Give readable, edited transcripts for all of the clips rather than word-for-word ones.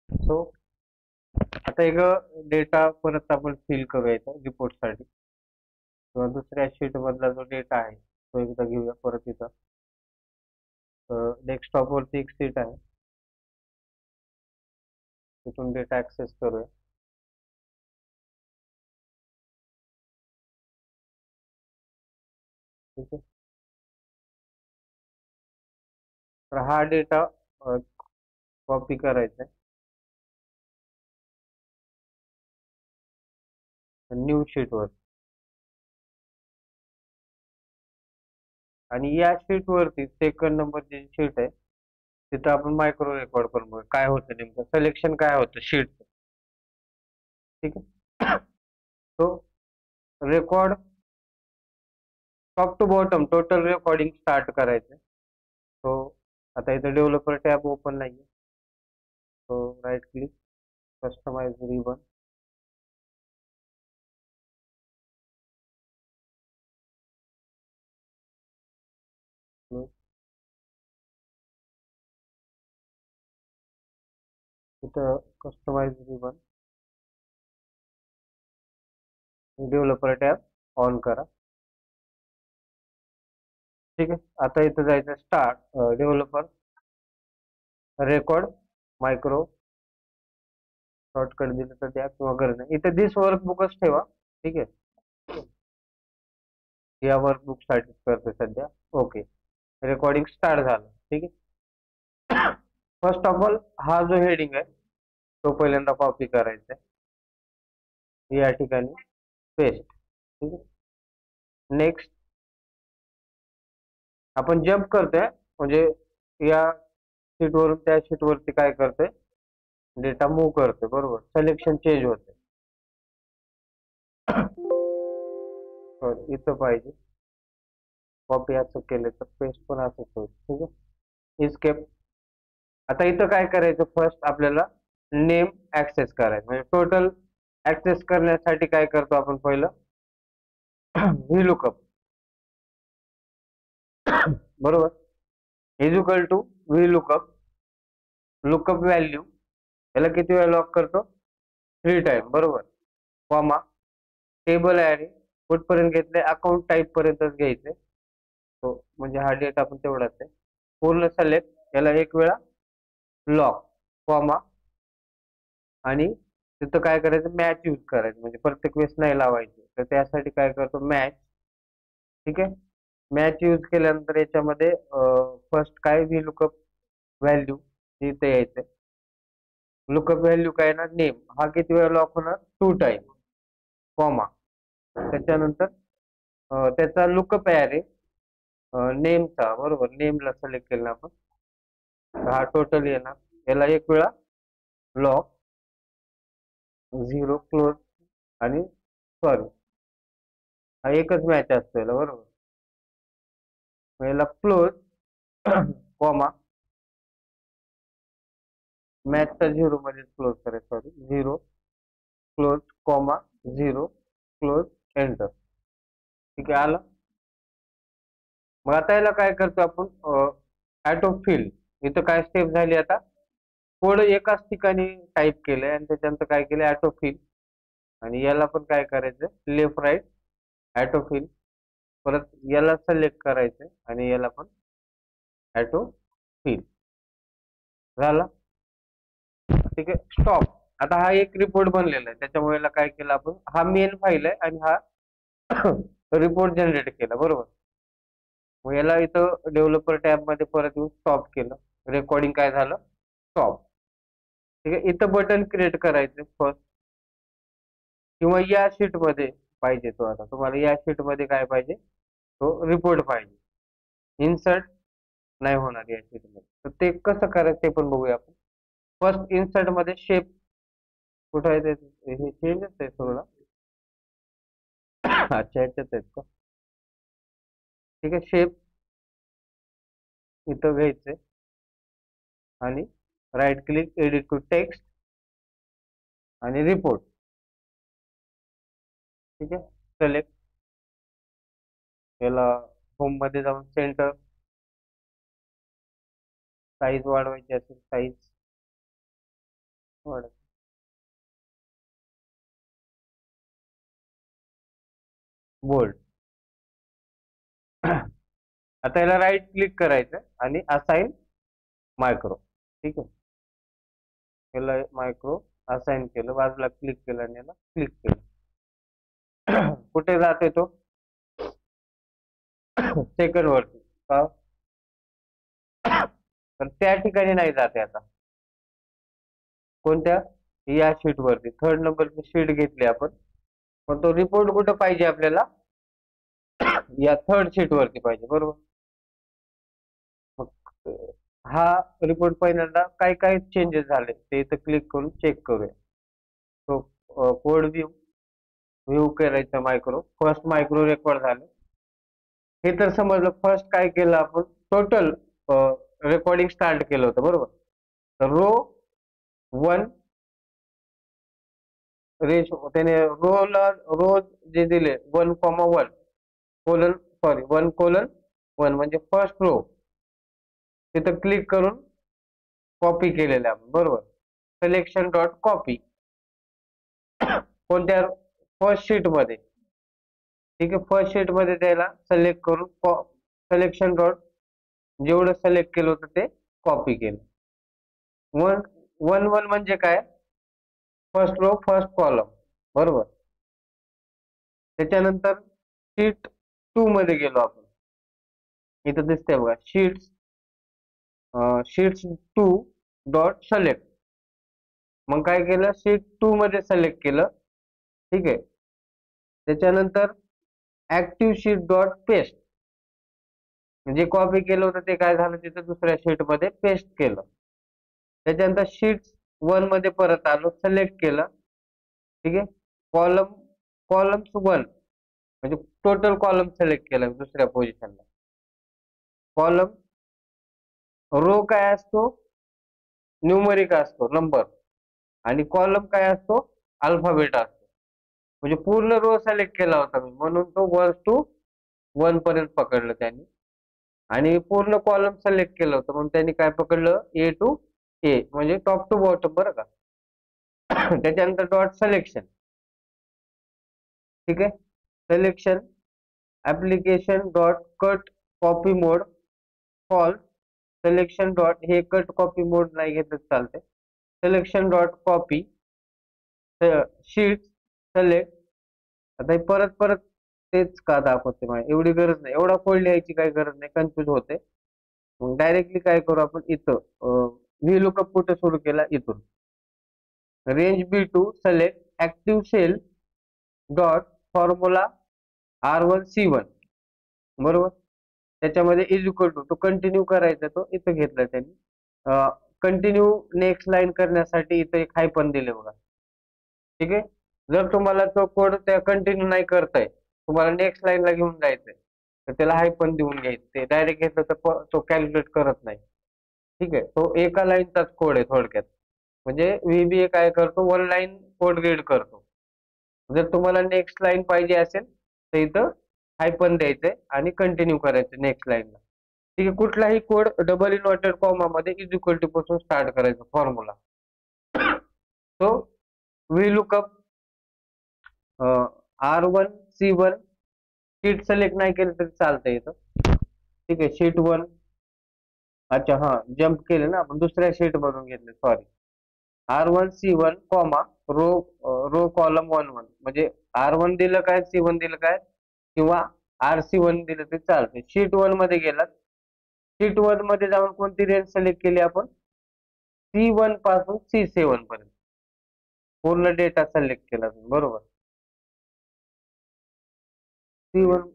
So आता एक data परत आपण फिल करूया इथं रिपोर्टसाठी, किंवा दुसऱ्या शीट मधला जो डेटा आहे तो एकदा घेऊया परत इथं. डेस्कटॉप वरती एक शीट आहे, तिथून डेटा ऍक्सेस करूया. ठीक आहे. तर हा डेटा कॉपी करायचा आहे न्यू शीट वर, आणि या शीट वरती सेकंड नंबरची शीट आहे तिथं आपण मायक्रो रेकॉर्ड करून बघूया काय होतं, नेमकं सिलेक्शन काय होतं शीट. ठीक आहे. तो record top to bottom total recording start करायचं. तो आता इथं डेव्हलपर टॅब ओपन नाहीये, तो राईट क्लिक, कस्टमाइज रिबन, तिथं customize ribbon, developer tab on करा. ठीक आहे. आता इथं जायचं start developer record macro, shortcut दिलं तर द्या किंवा गरज नाही, इथे दिस वर्कबुकच ठेवा. ठीक आहे. या वर्कबुक साठीच करतोय सध्या. ओके, रेकॉर्डिंग स्टार्ट झालं. ठीक आहे. फर्स्ट ऑफ ऑल हा जो हेडिंग आहे तो पहिल्यांदा कॉपी करायचा आहे या ठिकाणी, पेस्ट. ठीक आहे. नेक्स्ट आपण जम्प करतोय, म्हणजे या शीटवरून त्या शीटवरती काय करतोय, डेटा मूव्ह करतोय, बरोबर, सिलेक्शन चेंज होते. इथं पाहिजे कॉपी असं केलं तर पेस्ट पण असंच होईल. ठीक आहे. इस्केप. आता इथं काय करायचं, फर्स्ट आपल्याला नेम ऍक्सेस करायचं, म्हणजे टोटल ऍक्सेस करण्यासाठी काय करतो आपण पहिलं व्हीलुकअप, बरोबर, is equal to vlookup, lookup value, याला किती वेळा लॉक करतो, 3 टाइम, बरोबर, कॉमा, टेबल ॲरे कुठपर्यंत घेतले, अकाउंट टाईप पर्यंतच घ्यायचे, तो म्हणजे हा डेटा पण तेवढाच आहे. पूर्ण सिलेक्ट, याला एक वेळा लॉक, कॉमा, आणि तिथं काय करायचं, मॅच यूज करायचं, म्हणजे प्रत्येक वेळेस नाही लावायचे, तर त्यासाठी काय करतो, मॅच. ठीक आहे. मॅच यूज केल्यानंतर याच्यामध्ये फर्स्ट काय, व्ही लुकअप व्हॅल्यू इथे यायचं, लुकअप व्हॅल्यू काय ना, नेम, हा किती वेळा लॉक होणार, 2 टाइम, कॉमा, त्याच्यानंतर त्याचा लुकअप ॲरे नेमचा, बरोबर, नेमला सिलेक्ट केला आपण, हा टोटल येणार, याला एक वेळा लॉक, 0 क्लोज, आणि सॉरी, हा एकच मॅच असतो याला, बरोबर, मग याला क्लोज कॉमा, मॅचचा 0 मध्ये क्लोज करायचं, sorry, 0 close comma, 0 close, enter. ठीक आहे, आलं. मग आता याला काय करतो आपण, ॲटो फिल, इथं काय स्टेप झाली, आता कोड एकाच ठिकाणी टाईप केलंय आणि त्याच्यानंतर काय केलं, ॲटो फिल, आणि याला पण काय करायचं, लेफ्ट राईट ॲटो फिल, परत याला सिलेक्ट करायचं आणि याला पण ॲटो फिल, झाला. ठीक आहे, स्टॉप. आता हा एक रिपोर्ट बनलेला आहे, त्याच्यामुळे याला काय केलं आपण, हा मेन फाईल आहे आणि हा रिपोर्ट जनरेट केला, बरोबर. मग याला इथं डेव्हलपर टॅब मध्ये परत येऊन स्टॉप केलं, रेकॉर्डिंग काय झालं, स्टॉप. ठीक आहे. इथं बटन क्रिएट करायचं फर्स्ट, किंवा या शीट मध्ये पाहिजे तो, आता तुम्हाला या शीट मध्ये काय पाहिजे, तो रिपोर्ट पाहिजे, इन्सर्ट नाही होणार या शीट मध्ये, तर ते कसं करायचं ते पण बघूया आपण. फर्स्ट इन्सर्ट मध्ये शेप कुठं आहे, हे चेंजच आहे सगळं. अच्छा, ह्याच्यात आहेत का. ठीक आहे, शेप इथं घ्यायचंय आणि right click, edit to text, आणि रिपोर्ट. ठीक आहे, सिलेक्ट, याला होम मध्ये जाऊन सेंटर, साईज वाढवायची असेल साईज, वाढत. बोल्ड. आता याला राईट क्लिक करायचं आणि असाइन मायक्रो. ठीक आहे, याला मायक्रो असाइन केलं, बाजूला क्लिक केलं आणि याला क्लिक केलं. कुठे जाते तो? सेकंड वरती का? तर त्या ठिकाणी नाही जाते. आता कोणत्या? या शीट वरती थर्ड नंबरची शीट घेतली आपण, पण तो रिपोर्ट कुठं पाहिजे आपल्याला? या थर्ड शीट वरती पाहिजे, बरोबर. मग हा रिपोर्ट पहिल्यांदा काय काय चेंजेस झाले ते इथं क्लिक करून चेक करूया. तो कोड व्ह्यू व्ह्यू करायचं, मायक्रो फर्स्ट मायक्रो रेकॉर्ड झालं. हे तर समजलं. फर्स्ट काय केलं आपण? टोटल रेकॉर्डिंग स्टार्ट केलं होतं, बरोबर. तर रो 1 रेश त्याने रोज जे दिले 1,1 कोलन, सॉरी 1:1 म्हणजे फर्स्ट रो तिथं क्लिक करून कॉपी केलेलं आपण, बरोबर. सिलेक्शन डॉट कॉपी कोणत्या? फर्स्ट शीट मध्ये. ठीक आहे, फर्स्ट शीट मध्ये त्याला सिलेक्ट करून सिलेक्शन डॉट जेवढं सिलेक्ट केलं होतं ते कॉपी केलं. 1:1 म्हणजे काय? फर्स्ट रो फर्स्ट कॉलम, बरोबर. त्याच्यानंतर शीट 2 मध्ये गेलो आपण. इथं दिसतंय बघा, शीट्स 2 डॉट सिलेक्ट. मग काय केलं? शीट 2 मध्ये सिलेक्ट केलं. ठीक आहे, त्याच्यानंतर ऍक्टिव्ह शीट डॉट पेस्ट, म्हणजे कॉपी केलं होतं ते काय झालं तिथं दुसऱ्या शीट मध्ये पेस्ट केलं. त्याच्यानंतर शीट 1 मध्ये परत आलो, सिलेक्ट केलं. ठीक आहे, कॉलम्स 1 म्हणजे टोटल कॉलम सिलेक्ट केलं दुसऱ्या पोझिशनला. कॉलम रो काय असतो? न्यूमरिक असतो, नंबर. आणि कॉलम काय असतो? अल्फाबेट असतो. म्हणजे पूर्ण रो सिलेक्ट केला होता मी, म्हणून तो 1 to 1 पर्यंत पकडलं त्यांनी. आणि पूर्ण कॉलम सिलेक्ट केलं होतं म्हणून त्यांनी काय पकडलं? A to A म्हणजे टॉप टू बॉटम, बरं का. त्याच्यानंतर डॉट सिलेक्शन. ठीक आहे, selection application dot cut copy mode false. Selection dot, हे कट कॉपी मोड नाही घेतलं चालते. Selection dot copy sheet select. आता हे परत परत तेच का दाखवते? मला एवढी गरज नाही, एवढा कोड लिहायची काही गरज नाही, कन्फ्युज होते. मग डायरेक्टली काय करू आपण? इथं व्ही लुकअप कुठे सुरू केला? इथून range B2 select active cell dot formula R1C1, बरोबर. त्याच्यामध्ये इज इक्वल टू, तो कंटिन्यू करायचा, तो इथं घेतला त्यांनी. कंटिन्यू नेक्स्ट लाईन करण्यासाठी इथं एक हायफन दिले बघा. ठीक आहे, जर तुम्हाला तो कोड त्या कंटिन्यू नाही करताय, तुम्हाला नेक्स्ट लाईनला घेऊन जायचंय, तर त्याला हायफन देऊन घ्यायचं. ते डायरेक्ट घेतलं तर तो कॅल्क्युलेट करत नाही. ठीक आहे, तो एका लाईनचाच कोड आहे थोडक्यात. म्हणजे VBA काय करतो? 1 लाईन कोड रीड करतो. जर तुम्हाला नेक्स्ट लाईन पाहिजे असेल तर इथं हायफन द्यायचंय आणि कंटिन्यू करायचं नेक्स्ट लाईनला. ठीक आहे, कुठलाही कोड डबल इन्व्हर्टेड कॉमा मध्ये इज इक्वल टू पासून स्टार्ट करायचं फॉर्म्युला. तो V lookup R1C1 sheet select नाही केलं तरी चालतंय इथं. ठीक आहे, शीट 1. अच्छा, हा जम्प केले ना आपण, दुसऱ्या शीट मधून घेतले, sorry. R1C1 comma row column 1:1 म्हणजे R1 दिलं काय, C1 दिलं काय, किंवा RC1 दिलं तरी चालते. शीट 1 मध्ये गेलात. शीट 1 मध्ये जाऊन कोणती रेंज सिलेक्ट केली आपण? C1 पासून C7 पर्यंत पूर्ण डेटा सिलेक्ट केला, बरोबर. C1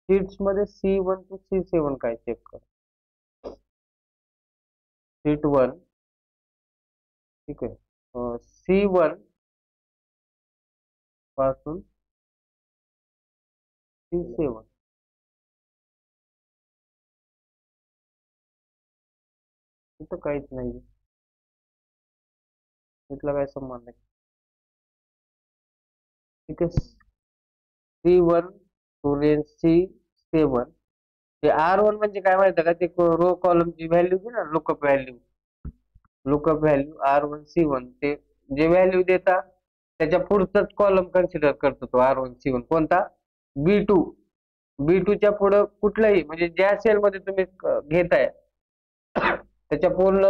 शीट्स मध्ये C1 to C7 काय चेक कर. शीट 1. ठीक आहे, C1 पासून C7. इथं काहीच नाही, इथला काय संबंध नाही. ठीक आहे, C1 to रेंज C7. ते R1 म्हणजे काय माहिती का? ते रो कॉलमची व्हॅल्यू दी ना, lookup value. Lookup value R1 C1 ते जे व्हॅल्यू देता त्याच्या पुढचाच कॉलम कन्सिडर करतो तो R1 C1 कोणता B2 B2च्या पुढं कुठलाही म्हणजे ज्या सेलमध्ये तुम्ही घेताय त्याच्या पूर्ण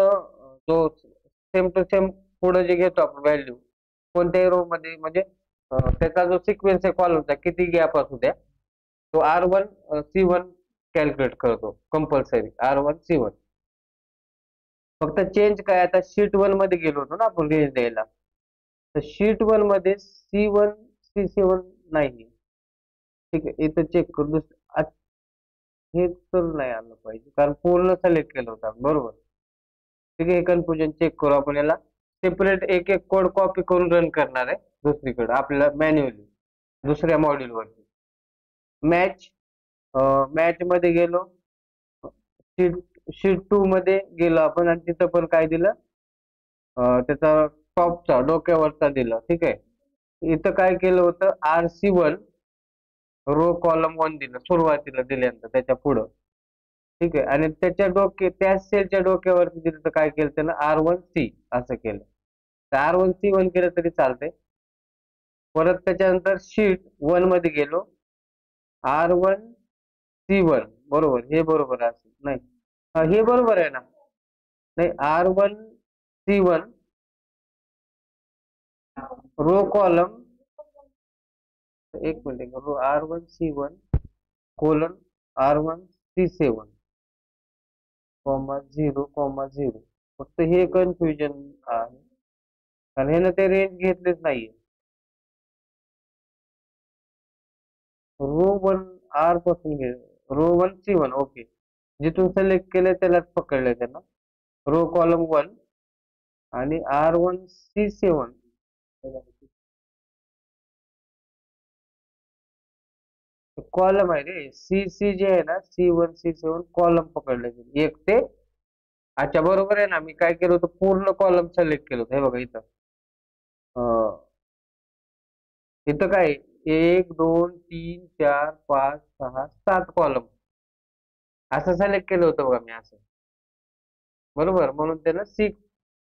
जो सेम टू सेम पुढे जे घेतो आपण व्हॅल्यू कोणत्याही रो मध्ये म्हणजे त्याचा जो सिक्वेन्स आहे कॉलमचा किती गॅप असू द्या तो R1 C1 कॅल्क्युलेट करतो कंपल्सरी R1 C1 फक्त चेंज काय आता शीट 1 मध्ये गेलो होतो ना आपण रेंज द्यायला तर शीट 1 मध्ये C1 C7 नाही ठीक आहे इथं चेक करू हे तर नाही आलं पाहिजे कारण पूर्ण सिलेक्ट केलं होतं आपण, बरोबर ठीक आहे हे कन्फ्युजन चेक करू आपण याला सेपरेट एक एक कोड कॉपी करून रन करणार आहे दुसरीकडे आपल्याला मॅन्युअली दुसऱ्या मॉड्यूल वरती मॅच मॅच मध्ये गेलो शीट शीट 2 मध्ये गेलो आपण आणि तिथं पण काय दिलं त्याचा टॉपचा डोक्यावरचा दिलं ठीक आहे इथं काय केलं होतं RC1 रो कॉलम 1 दिलं सुरुवातीला दिल्यानंतर त्याच्या पुढं ठीक आहे आणि त्या सेलच्या डोक्यावरती दिलं तर काय केलं त्यानं R1C असं केलं तर R1C1 केलं तरी चालतंय परत त्याच्यानंतर शीट 1 मध्ये गेलो R1C1 बरोबर हे बरोबर असेल नाही हे बरोबर आहे ना नाही R1C1 रो कॉलम एक minute row R1C1 colon R1C7 0,0 फक्त हे कन्फ्युजन आहे कारण ह्यानं ते रेंज घेतलेच नाहीये रो 1 R पासून घे रो 1C1 ओके जिथून सिलेक्ट केलंय त्यालाच पकडलंय त्यांना रो कॉलम 1 आणि R1C7 कॉलम आहे रे सी जे आहे ना C1 C7 कॉलम पकडले एक ते अच्छा बरोबर आहे ना मी काय केलं होतं पूर्ण कॉलम सिलेक्ट केलं होतं हे बघा इथं इथं काय 1 2 3 4 5 6 7 कॉलम असं सिलेक्ट केलं होतं बघा मी असं बरोबर म्हणून त्यानं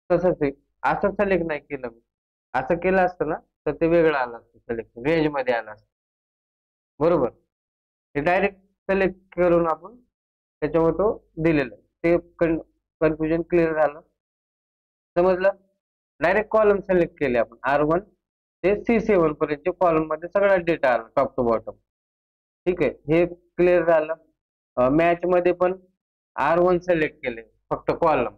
तसंच आहे असं सिलेक्ट नाही केलं मी असं केलं असतं ना तर ते वेगळं आलं असतं सिलेक्ट रेंज मध्ये आलं असतं बरोबर ते डायरेक्ट सिलेक्ट करून आपण त्याच्यावर तो दिलेला आहे ते कन्फ्युजन क्लिअर झालं समजलं डायरेक्ट कॉलम सिलेक्ट केले आपण R1 ते C7 पर्यंतच्या कॉलम मध्ये सगळा डेटा आला टॉप टू बॉटम ठीक आहे हे क्लिअर झालं मॅच मध्ये पण R1 सिलेक्ट केले फक्त कॉलम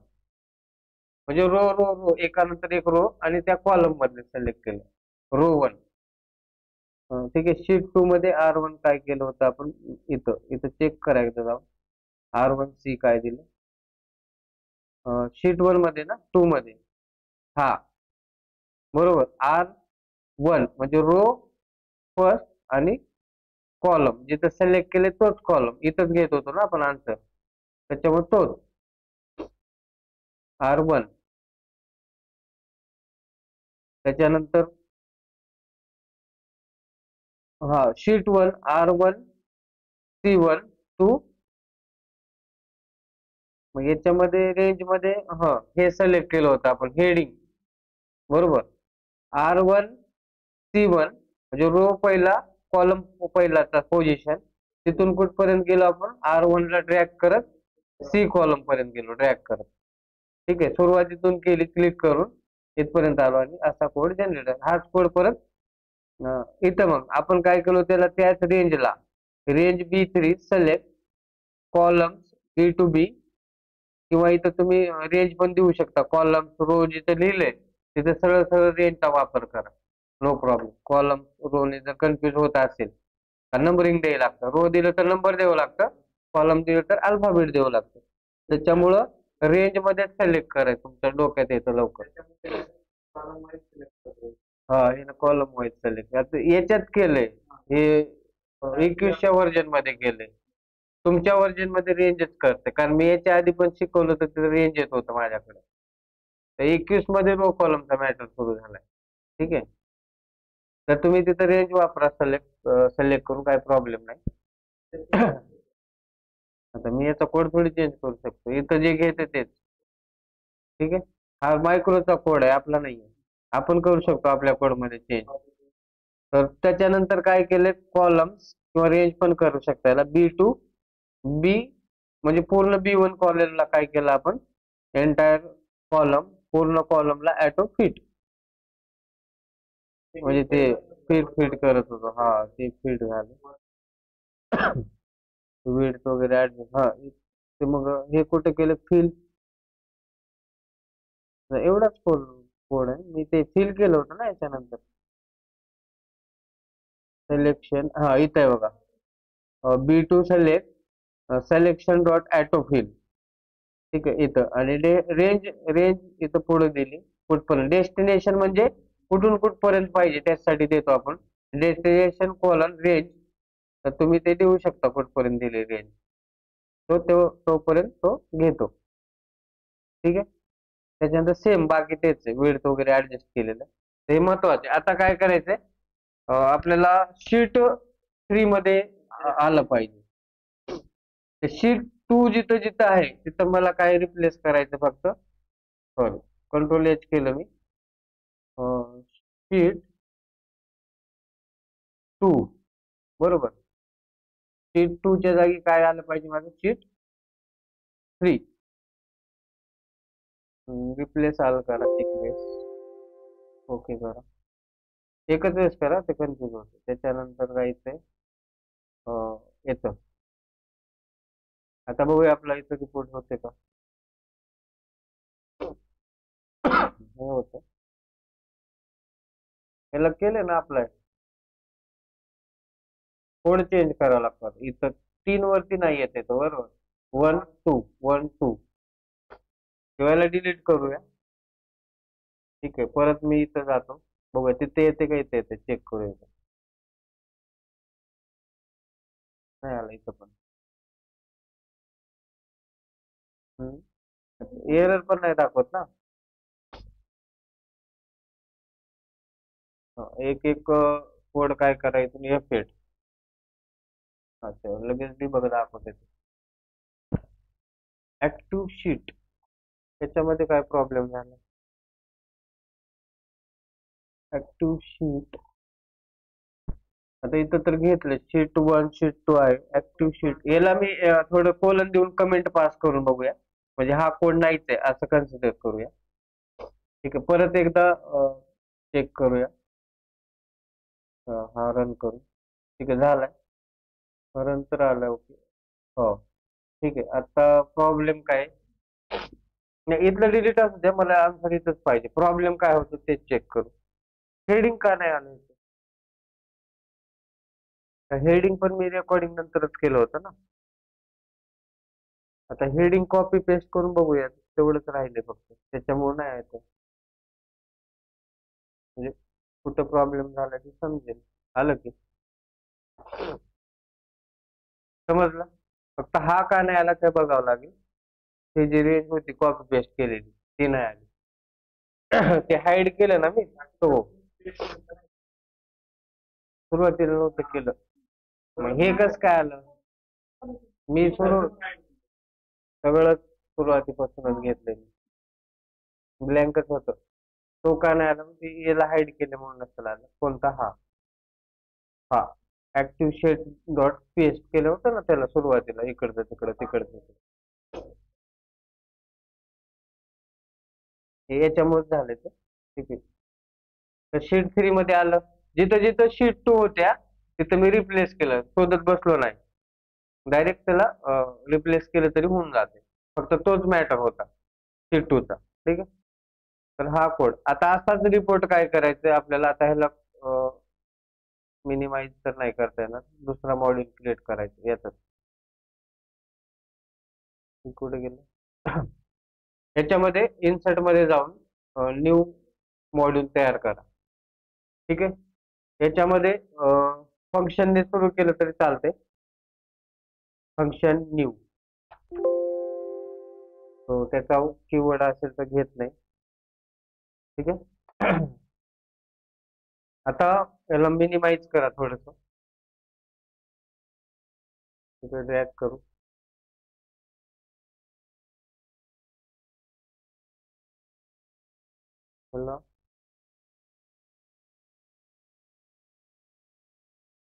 म्हणजे रो रो रो एकानंतर एक रो आणि त्या कॉलम मध्ये सिलेक्ट केलं रो 1 ठीक आहे शीट 2 मध्ये R1 काय केलं होतं आपण इथं इथं चेक करायचं जाऊ R1C काय दिलं शीट 1 मध्ये ना 2 मध्ये हा बरोबर R1 म्हणजे रो फर्स्ट आणि कॉलम जिथं सिलेक्ट केले तोच कॉलम इथंच घेत होतो ना आपण आन्सर त्याच्यामुळे तोच R1 त्याच्यानंतर हा शीट 1 R1C1 टू मग याच्यामध्ये रेंज मध्ये हे सिलेक्ट केलं होतं आपण हेडिंग बरोबर R1C1 म्हणजे रो पहिला कॉलम पहिलाचा पोझिशन तिथून कुठपर्यंत गेलो आपण R1 ला ड्रॅग करत C कॉलम पर्यंत गेलो ड्रॅग करत ठीक आहे सुरुवातीतून केली क्लिक करून इथपर्यंत आलो आणि असा कोड जनरेट हाच कोड परत इथं मग आपण काय केलं त्याला त्याच रेंजला range B3 select columns B to B किंवा इथं तुम्ही रेंज पण देऊ शकता कॉलम्स रो जिथं लिहिलंय तिथे सरळ सरळ रेंजचा वापर करा नो प्रॉब्लेम कॉलम रोने जर कन्फ्युज होत असेल नंबरिंग द्यावं लागतं रो दिलं तर नंबर द्यावं लागतं कॉलम दिलं तर अल्फाबेट द्यावं लागतं त्याच्यामुळं रेंज मध्ये सिलेक्ट करायचं तुमच्या डोक्यात येतं लवकर हा हे कॉलम वाईज सिलेक्ट आता याच्यात केलंय हे 21व्या व्हर्जन मध्ये केलंय तुमच्या व्हर्जन मध्ये रेंजच करते कारण मी याच्या आधी पण शिकवलं तर तिथे रेंज येत होतं माझ्याकडे तर 21 मध्ये रो कॉलमचा मॅटर सुरू झालाय ठीक आहे तर तुम्ही तिथं रेंज वापरा सिलेक्ट करून काही प्रॉब्लेम नाही आता मी याचा कोड थोडी चेंज करू शकतो इथं जे घेते तेच ठीक आहे हा मायक्रोचा कोड आहे, आपला नाही आहे. आपण करू शकतो आपल्या कोडमध्ये चेंज. तर त्याच्यानंतर काय केले, कॉलम्स किंवा रेंज पण करू शकता. याला बी म्हणजे पूर्ण B1 कॉलमला काय केलं आपण, एंटायर कॉलम, पूर्ण कॉलमला ॲटो फिट, म्हणजे ते फिट फिट करत होतो. हा, ते फिट झालं. विड्थ वगैरे ऍडजस्ट, हा. ते मग हे कुठे केलं, फिल. एवढाच कोड कोड आहे, मी ते फिल केलं होतं ना याच्यानंतर. सिलेक्शन, हा इथं आहे बघा, B2 selection dot auto fill. ठीक आहे, इथं. आणि रेंज रेंज इथं पुढे दिली, कुठपर्यंत डेस्टिनेशन म्हणजे कुठून कुठपर्यंत पाहिजे त्यासाठी देतो आपण, डेस्टिनेशन कॉलन रेंज. तर तुम्ही ते देऊ शकता कुठपर्यंत दिले रेंज, तोपर्यंत तो घेतो. ठीक आहे. त्याच्यानंतर सेम बाकी तेच आहे, विड्थ वगैरे ऍडजस्ट केलेलं. हे महत्वाचे. आता काय करायचंय, आपल्याला शीट 3 मध्ये आलं पाहिजे. शीट 2 जिथं जिथं आहे तिथं मला काय रिप्लेस करायचं फक्त, सॉरी, कंट्रोल H केलं मी. शीट 2, बरोबर. शीट 2 च्या जागी काय आलं पाहिजे माझं, शीट 3. रिप्लेस आलं करा एक वेळेस, ओके करा. एकच वेळेस करा, ते कन्फ्युज होते. त्याच्यानंतर जायचंय येतं. आता बघूया आपला इथं रिपोर्ट होते का. हे होतं, याला केलं ना अप्लाय. कोड चेंज करावा लागतात इथं, 3 वरती नाही येते तो, बरोबर. 1 2 ठेवायला डिलीट करूया. ठीक आहे, परत मी इथं जातो, बघूया तिथे येते का, इथे येते, चेक करूया. नाही आला इथं पण. एरर पण नाही दाखवत ना. एक एक कोड काय करायचं, F8. अच्छा, लगेच डिबग दाखवते. ऍक्टिव्ह शीट, त्याच्यामध्ये काय प्रॉब्लेम झाला. ऍक्टिव्ह शीट, आता इथं तर घेतलं शीट 1 शीट 2 आहे. ऍक्टिव्ह शीट, याला मी थोडं कोलन देऊन कमेंट पास करून बघूया, म्हणजे हा कोड नाहीच आहे असं कन्सिडर करूया. ठीक आहे, परत एकदा चेक करूया. हा रन करू. ठीक आहे, झालाय, रन तर आलाय, ओके. हो, ठीक आहे. आता प्रॉब्लेम काय आहे? नाही, इथलं डिलीट असू द्या, मला आन्सर इथंच पाहिजे. प्रॉब्लेम काय होतं ते चेक करू. हेडिंग का नाही आलं इथं? हेडिंग पण मी रेकॉर्डिंग नंतरच केलं होतं ना. आता हेडिंग कॉपी पेस्ट करून बघूया, तेवढंच राहिले फक्त, त्याच्यामुळे नाही आहे ते. म्हणजे कुठं प्रॉब्लेम झाला की समजेल. आलं की समजलं. फक्त हा का नाही आला ते बघावं लागेल. हे जी रेंज होती कॉपी पेस्ट केलेली, ती नाही आली. ते हाईड केलं ना मी, तो सुरुवातीला नव्हतं केलं. मग हे कसं काय आलं, मी सगळं सुरुवातीपासूनच घेतलेलं, ब्लँकच होतं. तो का नाही आला, म्हणजे याला हाईड केले म्हणून नसेल आलं. कोणता, हा हा ऍक्टिव्ह शेट डॉट पेस्ट केलं होतं ना त्याला सुरुवातीला, इकडचं तिकडं तिकडचं तिकडं. हे याच्यामुळे झालं ते. ठीक आहे. तर शीट 3 मध्ये आलं, जिथं जिथं शीट 2 होत्या तिथं मी रिप्लेस केलं, शोधत बसलो नाही. डायरेक्ट त्याला रिप्लेस केलं तरी होऊन जाते. फक्त तोच मॅटर होता शीट 2चा. ठीक आहे. तर हा कोड, आता असाच रिपोर्ट काय करायचंय आपल्याला. आता ह्याला मिनिमाइज तर नाही करता येणार, दुसरा मॉड्यूल क्रिएट करायचं याच. कुठे गेलं, याच्यामध्ये इन्सर्ट मध्ये जाऊन न्यू मॉड्यूल तयार करा. ठीक आहे. याच्यामध्ये फंक्शनने सुरू केलं तरी चालते, फंक्शन न्यू. तो त्याचा कीवर्ड असेल तर घेत नाही. ठीक आहे. आता याला मिनिमाइज करा थोडस, तिकडे ड्रॅग करू. बोला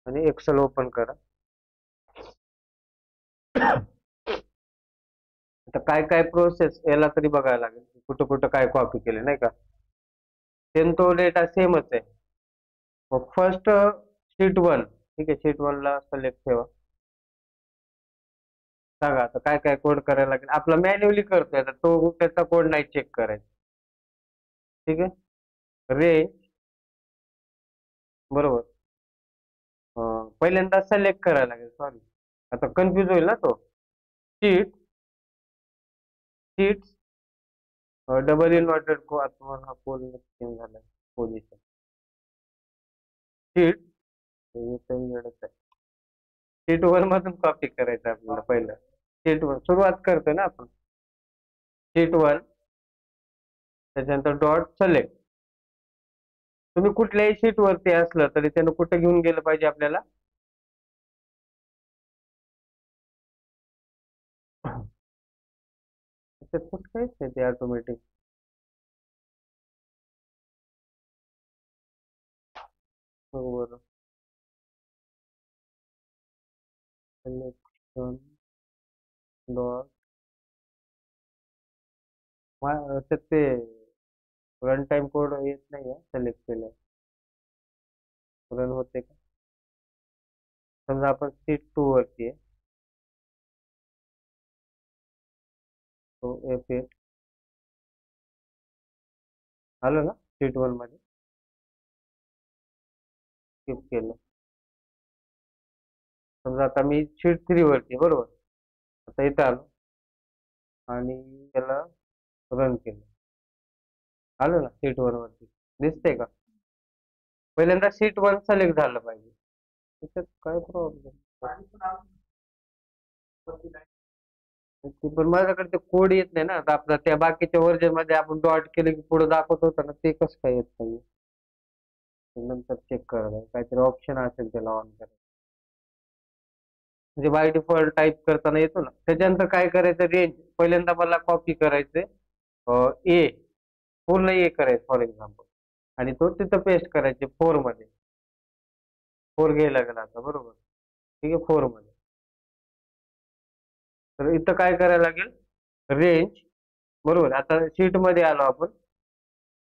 आणि एक्सेल ओपन करा. आता काय काय प्रोसेस याला तरी बघायला लागेल, कुठं कुठं काय कॉपी केले नाही का. सेम तो डेटा सेमच आहे. मग फर्स्ट शीट 1, ठीक आहे, शीट 1 ला सिलेक्ट ठेवा. सांगा आता काय काय कोड करायला लागेल. आपला मॅन्युअली करतोय आता तो, त्याचा कोड नाही चेक करायचा. ठीक आहे, रेंज बरोबर. पहिल्यांदा सिलेक्ट करायला लागेल, सॉरी आता कन्फ्युज होईल ना तो. शीट शीट डबल इन्व्हर्टेड को, आता हा कोड चेंज झालाय पोझिशन. शीट शीट 1 मधून कॉपी करायचं आपल्याला पहिलं. शीट 1 सुरुवात करतोय ना आपण. शीट 1 त्याच्यानंतर डॉट सिलेक्ट. तुम्ही कुठल्याही शीट वरती असलं तरी त्यानं कुठं घेऊन गेलं पाहिजे आपल्याला. त्याच्यात कुठं काहीच नाही ते ऑटोमॅटिक. बरोबर, सिलेक्शन डॉट त्यात ते रन टाइम कोड येत नाही आहे सिलेक्ट केलं. रन होते का. समजा आपण शीट 2 वरती आहे, तो F8 आलं ना शीट 1 मध्ये. स्किप केलं. समजा आता मी शीट 3 वरती आहे, बरोबर. आता इथं आलो आणि त्याला रन केलं. आलं ना शीट 1 वरती, दिसतंय का. पहिल्यांदा शीट 1 सिलेक्ट झालं पाहिजे. त्याच्यात काय प्रॉब्लेम. पण माझ्याकडे ते कोड येत नाही ना. आता आपलं त्या बाकीच्या व्हर्जन मध्ये आपण डॉट केलं की पुढे दाखवत होतं ना, ते कसं काय येत नाही. नंतर चेक करायला काहीतरी ऑप्शन असेल त्याला ऑन करायचं. म्हणजे बाय डिफॉल्ट टाईप करताना येतो ना. त्याच्यानंतर काय करायचं, रेंज पहिल्यांदा मला कॉपी करायचंय. ए पूर्ण ए करायचं फॉर एक्झाम्पल, आणि तो तिथं पेस्ट करायचे 4 मध्ये. 4 घ्यायला लागेल आता, बरोबर. ठीक आहे, 4 मध्ये. तर इथं काय करायला लागेल, रेंज बरोबर. आता शीट मध्ये आलो आपण,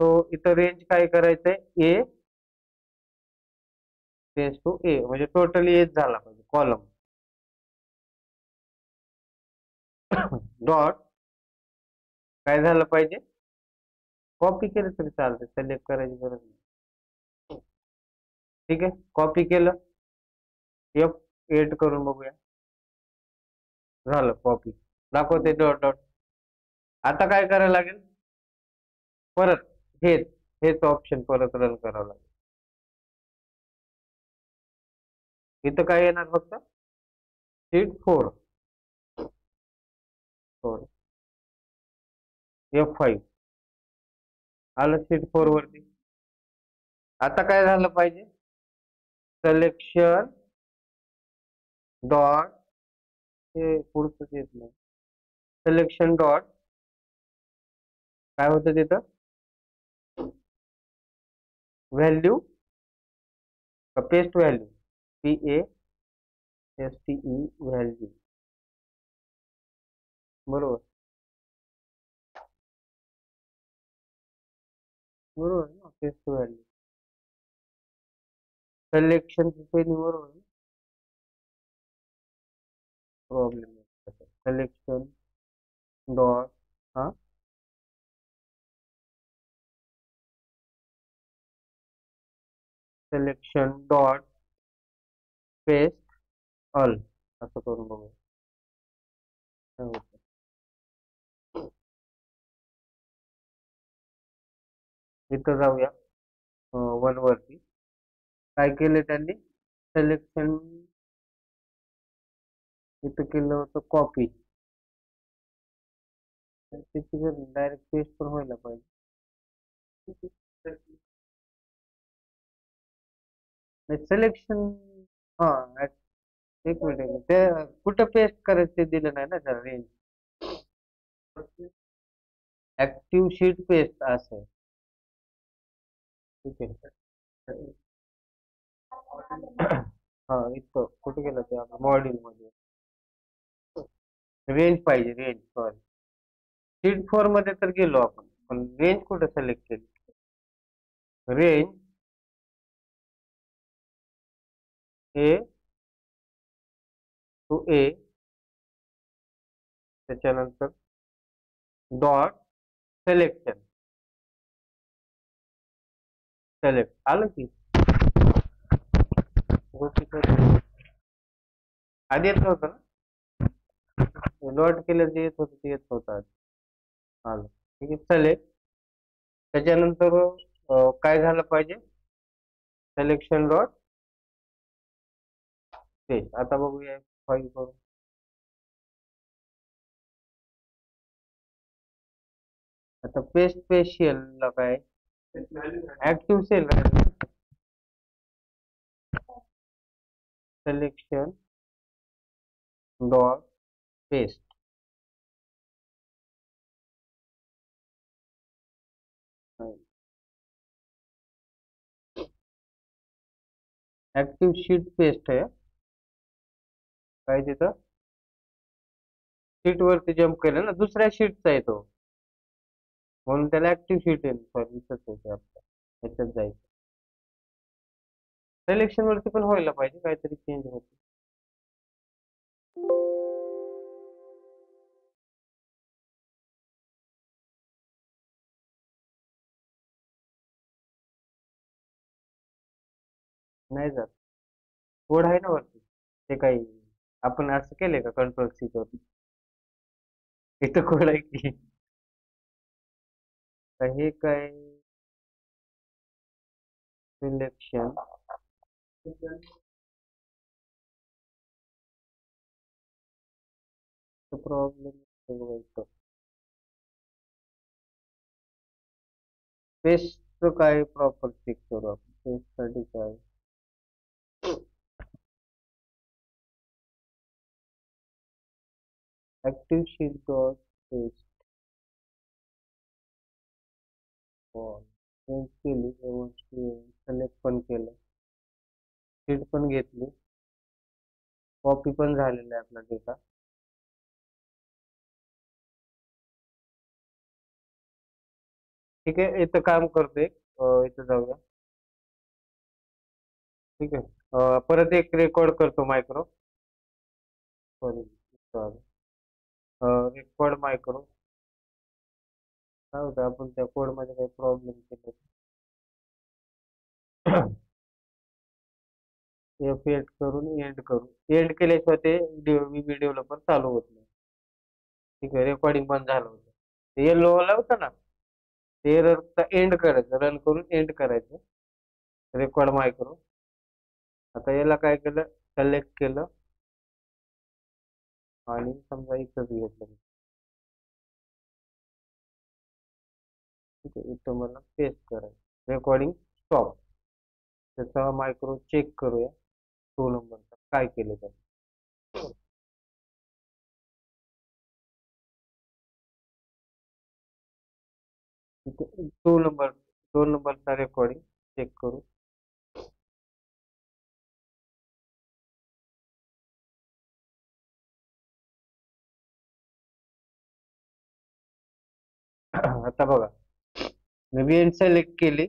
तो इथं रेंज काय करायचंय, ए टेन्स टू ए, म्हणजे टोटली एच झाला पाहिजे कॉलम. डॉट काय झालं पाहिजे, कॉपी केलं तरी चालतं, सिलेक्ट करायची गरज नाही. ठीक आहे, कॉपी केलं. F8 करून बघूया. झालं कॉपी, दाखवते डॉट डॉट. आता काय करायला लागेल, परत हेच हेच ऑप्शन परत रन करावं लागेल. इथं काय येणार, फक्त शीट 4 F5 आलं शीट 4 वरती. आता काय झालं पाहिजे, सिलेक्शन डॉट, हे पुढचं येत नाही. सिलेक्शन डॉट काय होतं तिथं, value paste value, PASTE value, बरोबर. बरोबर ना, पेस्ट व्हॅल्यू सिलेक्शन स्पेलिंग बरोबर. प्रॉब्लेम सिलेक्शन डॉट, हा सिलेक्शन डॉट पेस्ट ऑल असं करून बघू काय होतं. इथं जाऊया 1 वरती. काय केलं त्यांनी, सिलेक्शन इथं केलं होतं कॉपी. त्याची डायरेक्ट पेस्ट पण व्हायला पाहिजे. सिलेक्शन, हा एक मिनिट, ते कुठं पेस्ट करायचं ते दिलं नाही ना त्याला रेंज. ऍक्टिव्ह शीट पेस्ट असं ठीक आहे. हा इथं कुठे गेलं ते आपलं मॉड्यूल मध्ये रेंज पाहिजे, रेंज सॉरी. शीट 4 मध्ये तर गेलो आपण, पण रेंज कुठे सिलेक्ट केली? रेंज ए टू ए, त्याच्यानंतर डॉट सिलेक्शन, सिलेक्ट आलं की गोष्टी करू. आधी येत नव्हतं ना, डॉट केलं जे येत होतं ते येत नव्हतं आधी. आलं ठीक आहे, सिलेक्ट. त्याच्यानंतर काय झालं पाहिजे? Selection dot page. आता बघूया फाईल करून. आता पेस्ट स्पेशियल ला काय active cell selection dot paste. Active sheet paste आहे काय तिथं, शीट वरती जम्प केलं ना, दुसऱ्या शीटचा आहे तो, म्हणून त्याला ऍक्टिव्ह शीट आहे. सॉरी इथंच आहे आपलं, ह्याच्यात जायचं. सिलेक्शन वरती पण व्हायला पाहिजे, काहीतरी चेंज होते. नाही जात, कोड आहे ना वरती. ते काही आपण असं केलंय का कंट्रोल सी करून? इथं कोड आहे की हे काय सिलेक्शन प्रॉब्लेम. पेस्ट काय प्रॉपर चेक करू आपण, पेस्ट साठी काय active sheet dot paste change केली, सिलेक्ट पण केलं, शीट पण घेतली, कॉपी पण झालेला आहे आपला डेटा. ठीक आहे, इथं काम करतोय, इथं जाऊया. ठीक आहे, परत एक रेकॉर्ड करतो मायक्रो, सॉरी रेकॉर्ड मायक्रो. काय होतं, आपण त्या कोड मध्ये काही प्रॉब्लेम केले. एफ एड करून एंड करू, एंड केल्याशिवाय ते व्ही डेव्हलपर चालू होत नाही. ठीक आहे, रेकॉर्डिंग पण झालं होतं, ते येलो वाला होतं ना, ते एररचा एंड करायचं, रन करून एंड करायचं. Record micro. आता याला काय केलं, सिलेक्ट केलं आणि समजा इथंच घेतलं. ठीक आहे, इथं मला पेस्ट करायचं, रेकॉर्डिंग स्टॉप. त्याचा मायक्रो चेक करूया 2 नंबरचा काय केलं तर. 2 नंबरचा रेकॉर्डिंग चेक करू. आता बघा, मी वेन सिलेक्ट केली.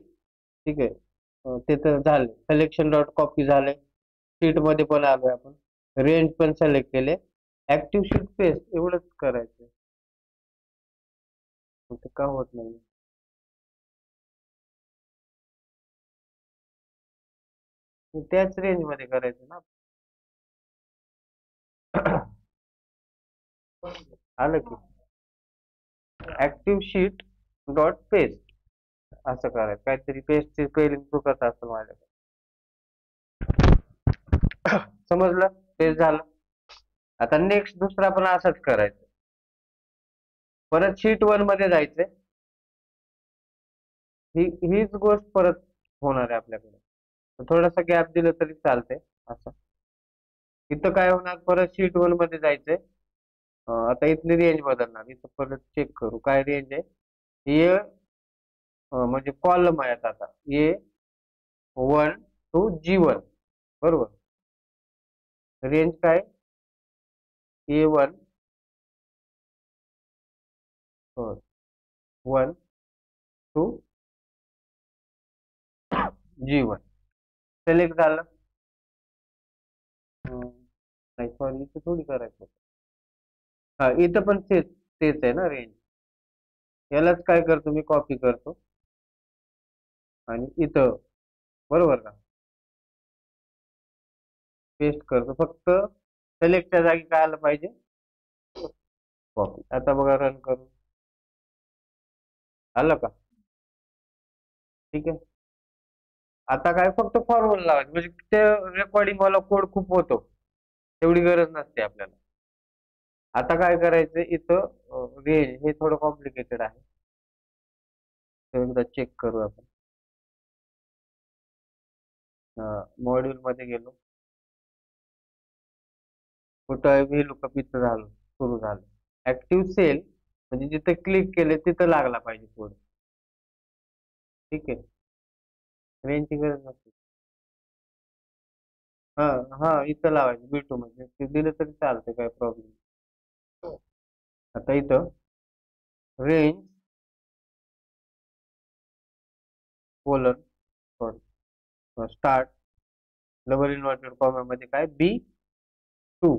ठीक आहे, ते तर झाले, सिलेक्शन डॉट कॉपी झाले, शीट मध्ये पण आलोय आपण, रेंज पण सिलेक्ट केले, ऍक्टिव्ह शीट पेस्ट एवढंच करायचं. ते का होत नाही? त्याच रेंज मध्ये करायचं ना. आलं की ऍक्टिव्ह शीट डॉट पेस्ट असं करायचं, काहीतरी पेस्टची स्पेलिंग चुकत असेल माझ्याकडे. समजलं, पेस्ट झालं. आता नेक्स्ट दुसरा पण असंच करायचं, परत शीट 1 मध्ये जायचंय. हीच गोष्ट परत होणार आहे आपल्याकडे, थोडासा गॅप दिलं तरी चालतंय असं. इथं काय होणार, परत शीट 1 मध्ये जायचंय. आता इथली रेंज बदलणार, इथं परत चेक करू काय रेंज आहे. हे म्हणजे कॉलम आहेत आता A1 to G1 बरोबर. रेंज काय A1 1 to G1 सिलेक्ट झालं. नाही सॉरी इथं थोडी करायचं होतं. हा इथं पण तेच आहे ना रेंज. यालाच काय करतो मी कॉपी करतो आणि इथं बरोबर का पेस्ट करतो. फक्त सिलेक्टच्या जागी काय आलं पाहिजे कॉपी. आता बघा रन करून आलं का. ठीक आहे. आता काय फक्त फॉर्म्युला लावायचं म्हणजे ते रेकॉर्डिंग वाला कोड खूप होतो तेवढी गरज नसते आपल्याला. आता काय करायचं इथं रेंज हे थोडं कॉम्प्लिकेटेड आहे. एकदा चेक करू आपण. मॉड्यूल मध्ये गेलो कुठं व्हीलूकअप इथं झालं सुरू झालं. ऍक्टिव्ह सेल म्हणजे जिथे क्लिक केले तिथं लागला पाहिजे कोड. ठीक आहे. रेंजची गरज नसते. हा हा इथं लावायचं B2 म्हणजे ते दिलं तरी चालतं काय प्रॉब्लेम. आता इथं range colon sorry start double inverted comma मध्ये काय B2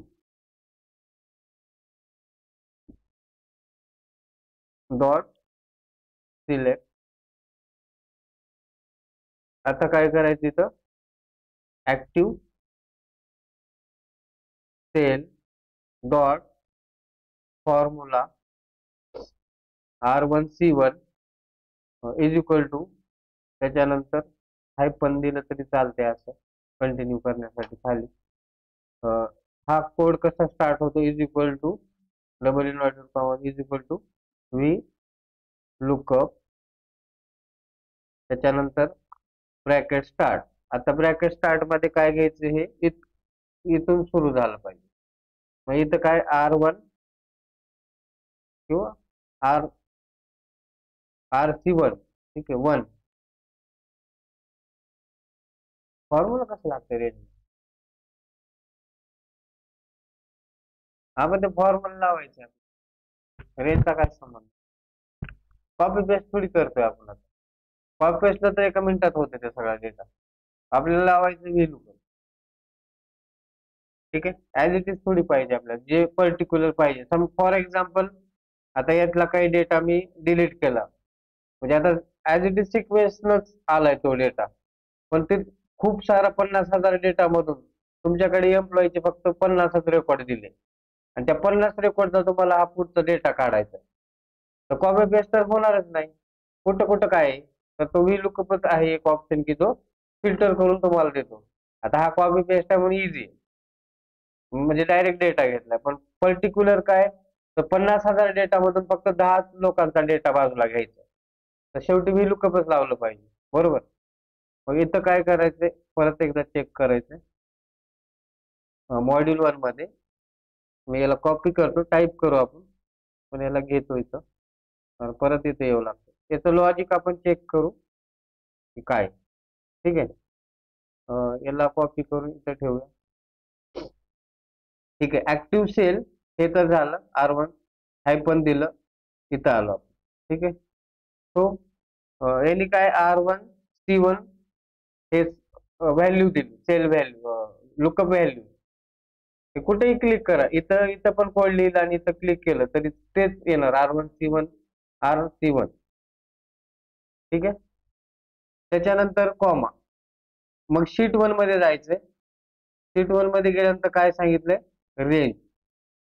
डॉट सिलेक्ट. आता काय करायचं इथं active cell dot formula R1C1 is equal to त्याच्यानंतर हायपन दिलं तरी चालते असं कंटिन्यू करण्यासाठी खाली. हा कोड कसा स्टार्ट होतो is equal to double inverted comma is equal to V lookup त्याच्यानंतर ब्रॅकेट स्टार्ट. आता ब्रॅकेट स्टार्ट मध्ये काय घ्यायचं हे इथून सुरू झालं पाहिजे. मग इथं काय R1 किंवा RC1 ठीक आहे 1 फॉर्म्युला कसं लागतं रेंज. आपण ते फॉर्म्युला लावायचं रेंजचा काय संबंध. कॉपी पेस्ट थोडी करतोय आपण आता. कॉपी पेस्टला तर एका मिनिटात होते ते सगळा डेटा. आपल्याला लावायचं व्हॅल्यू ठीक आहे. ऍज इट इज थोडी पाहिजे आपल्याला जे पर्टिक्युलर पाहिजे. फॉर एक्झाम्पल आता यातला काही डेटा मी डिलीट केला म्हणजे आता ऍज इट इज सिक्वेन्सनच आलाय तो डेटा. पण ते खूप सारा 50,000 डेटा मधून तुमच्याकडे एम्प्लॉईचे फक्त 50च रेकॉर्ड दिले आणि त्या 50 रेकॉर्डचा तुम्हाला हा पुढचा डेटा काढायचा तर कॉपी पेस्ट तर होणारच नाही. कुठं कुठं काय आहे तर तो व्हीलुकअपच आहे एक ऑप्शन की तो फिल्टर करून तुम्हाला देतो. आता हा कॉपी पेस्ट आहे म्हणून इझी म्हणजे डायरेक्ट डेटा घेतलाय. पण पर्टिक्युलर काय तर 50,000 डेटा मधून फक्त 10 लोकांचा डेटा बाजूला घ्यायचा तर शेवटी व्हीलुकअपच लावलं पाहिजे बरोबर. मग इथं काय करायचंय परत एकदा चेक करायचंय मॉड्यूल 1 मध्ये मी याला कॉपी करतो टाईप करू आपण पण याला घेतो इथं आणि परत इथे येऊ लागतो. याचं लॉजिक आपण चेक करू की काय. ठीक आहे. याला कॉपी करून इथं ठेवूया. ठीक आहे. ऍक्टिव्ह सेल हे तर झालं R1 हायपन दिलं इथं आलो आपण. ठीक आहे. तो यांनी काय R1C1 हे व्हॅल्यू दिली सेल व्हॅल्यू लुकअप व्हॅल्यू. कुठेही क्लिक करा इथं इथं पण कोड लिहिलं आणि इथं क्लिक केलं तरी तेच येणार R1C1 ठीक आहे. त्याच्यानंतर कॉमा मग शीट 1 मध्ये जायचंय. शीट 1 मध्ये गेल्यानंतर काय सांगितलंय रेंज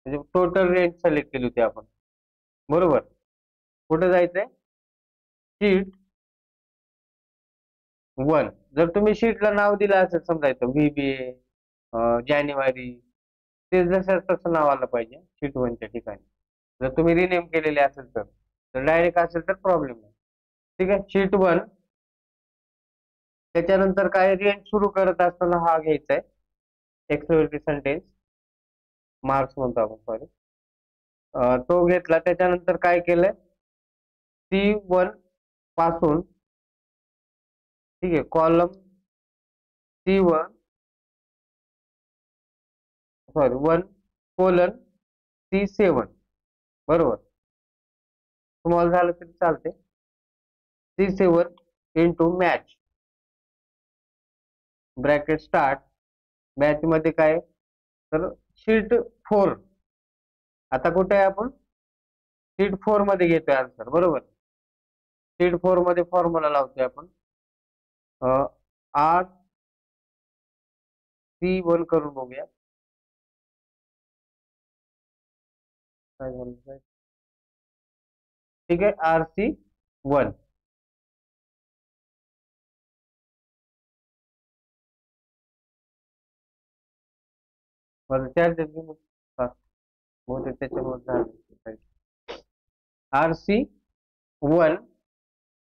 म्हणजे टोटल रेंज सिलेक्ट केली होती आपण बरोबर. कुठे जायचंय शीट 1. जर तुम्ही शीटला नाव दिलं असेल समजायचं VBA जानेवारी ते जसं तसं नाव आलं पाहिजे शीट 1च्या ठिकाणी. जर तुम्ही रिनेम केलेले असेल तर डायरेक्ट असेल तर प्रॉब्लेम नाही. ठीक आहे. शीट 1 त्याच्यानंतर काय रेंज सुरू करत असताना हा घ्यायचा आहे एक्सक्लेमेटरी सेंटेन्स मार्क्स म्हणतो आपण सॉरी तो घेतला. त्याच्यानंतर काय केलंय C1 पासून, ठीक आहे, कॉलम C1 सॉरी 1:C7, बरोबर. तुम्हाला झालं तरी चालते. C7 into match bracket start. Match मध्ये काय तर शीट 4. आता कुठे आहे आपण? शीट 4 मध्ये घेतोय आन्सर, बरोबर. शीट 4 मध्ये फॉर्म्युला लावतोय आपण. RC1 करून बघूया काय झालं. ठीक आहे, RC1. बरं चार्जेस बहुतेक त्याच्यामुळे झालं. RC1,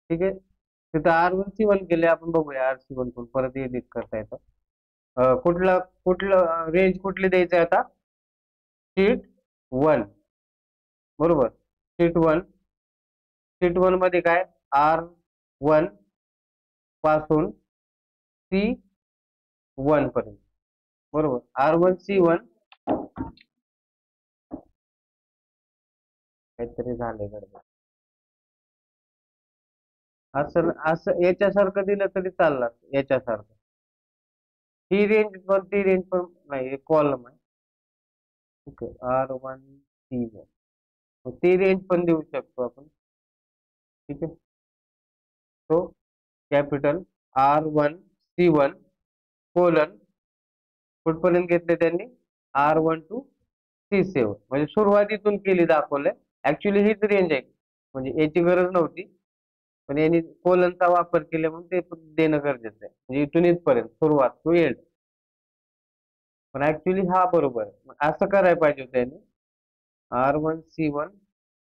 ठीक आहे. तिथं R1C1 केले आपण, बघूया RC1 पण परत एडिट करता येतं. कुठलं रेंज कुठली द्यायचं आहे आता? शीट 1, बरोबर. शीट 1 मध्ये काय R1 पासून C1 पर्यंत, बरोबर. R1C1 काहीतरी झालंय गडबड. असं असं याच्यासारखं दिलं तरी चाललं, याच्यासारखं. ही रेंज पण ती रेंज पण नाही, कॉलम आहे. ओके, R1C1 ती रेंज पण देऊ शकतो आपण, ठीक आहे. तो कॅपिटल R1C1 कोलन कुठपर्यंत घेतले त्यांनी? R1 to C7, म्हणजे सुरुवातीतून केली दाखवलंय. ऍक्च्युली हीच रेंज आहे, म्हणजे याची गरज नव्हती, पण यांनी कोलनचा वापर केला म्हणून ते देणं गरजेचं आहे. म्हणजे इथून इथपर्यंत सुरुवात टू एंड. पण ऍक्च्युली हा बरोबर आहे. असं करायला पाहिजे होतं यांनी. R1C1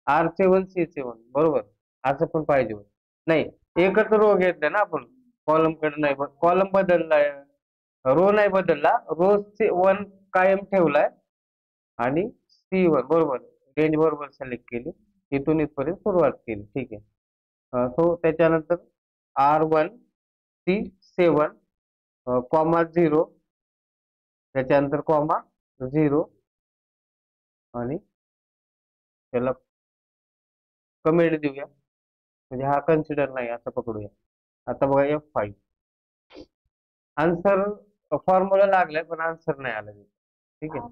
R7C7, बरोबर. असं पण पाहिजे होतं. नाही, एकच रो घेतलं ना आपण, कॉलम कडे नाही, कॉलम बदललाय, रो नाही बदलला. रो 1 कायम ठेवलाय आणि C1, बरोबर. रेंज बरोबर सिलेक्ट केली, इथून इथपर्यंत सुरुवात केली, ठीक आहे. सो त्याच्यानंतर R1C7 0, त्याच्यानंतर 0 आणि त्याला कमेंट देऊया, म्हणजे हा कन्सिडर नाही असं पकडूया. आता बघा F5 आन्सर फॉर्म्युला लागलाय पण आन्सर नाही आला, ठीक आहे.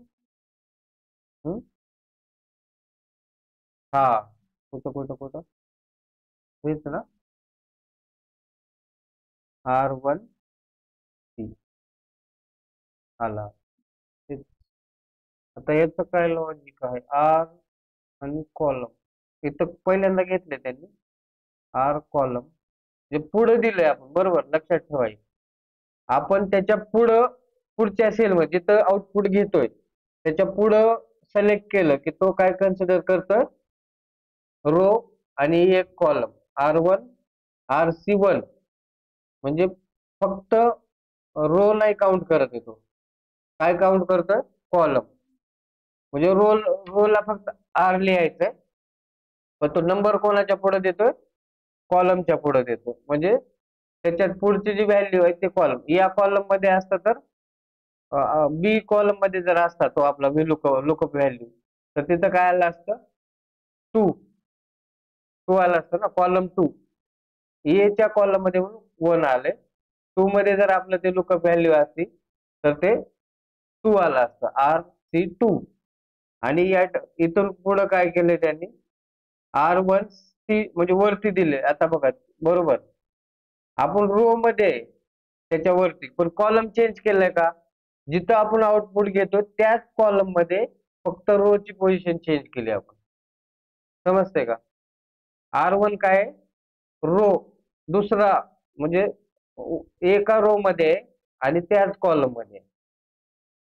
हा, कुठं कुठं कुठं हेच ना, R1C आला. आता याचं काय लॉजिक आहे? R आणि कॉलम इथं पहिल्यांदा घेतले त्यांनी, R कॉलम जे पुढे दिलंय आपण, बरोबर. लक्षात ठेवायचं आपण त्याच्या पुढच्या सेल मध्ये जिथं आउटपुट घेतोय त्याच्या पुढं सिलेक्ट केलं की तो काय कन्सिडर करतोय? रो आणि एक कॉलम R1 RC1, म्हणजे फक्त रो नाही काउंट करत येतो, काय काउंट करतोय? कॉलम. म्हणजे रोला फक्त R लिहायचंय, पण तो नंबर कोणाच्या पुढे देतोय? कॉलमच्या पुढे देतो. म्हणजे त्याच्यात पुढची जी व्हॅल्यू आहे ते कॉलम, या कॉलम मध्ये असतं तर बी कॉलम मध्ये जर असता तो आपला लुकअप व्हॅल्यू, तर तिथं काय आलं असतं? 2 आलं असतं ना, कॉलम 2. एच्या कॉलम मध्ये 1 आले, 2 मध्ये जर आपलं ते लुकअप व्हॅल्यू असती तर ते 2 आलं असतं, RC2. आणि या इथून पुढं काय केले त्यांनी? R1C म्हणजे वरती दिले. आता बघा, बरोबर. आपण रो मध्ये त्याच्यावरती पण कॉलम चेंज केलाय का? जिथं आपण आउटपुट घेतो त्याच कॉलम मध्ये फक्त रो ची पोझिशन चेंज केली आपण, समजते का? R1 काय? रो दुसरा, म्हणजे एका रो मध्ये आणि त्याच कॉलम मध्ये,